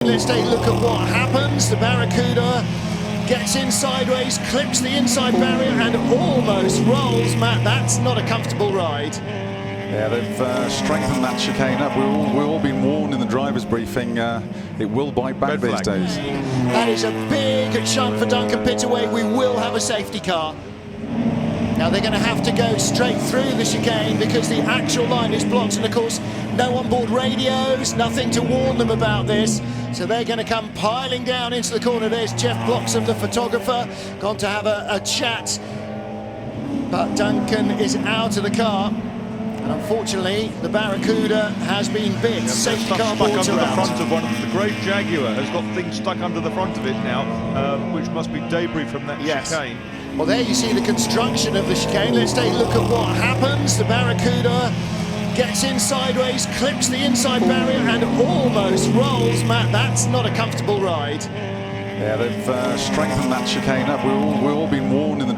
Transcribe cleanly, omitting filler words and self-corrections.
Let's take a look at what happens. The Barracuda gets in sideways, clips the inside barrier and almost rolls. Matt, that's not a comfortable ride. Yeah, they've strengthened that chicane up. We've all been warned in the driver's briefing it will bite back these days. That is a big shunt for Duncan Pittaway. We will have a safety car. Now they're going to have to go straight through the chicane because the actual line is blocked, and of course no onboard radios, nothing to warn them about this. So they're going to come piling down into the corner. There's Jeff Bloxham, the photographer, gone to have a chat. But Duncan is out of the car. And unfortunately, the Barracuda has been bit. Safety car boards under are the out. front of one of the great Jaguar has got things stuck under the front of it now, which must be debris from that chicane. Well, there you see the construction of the chicane. Let's take a look at what happens. The Barracuda gets in sideways, clips the inside barrier and almost rolls. Matt, that's not a comfortable ride. Yeah, they've strengthened that chicane up. We've all been warned in the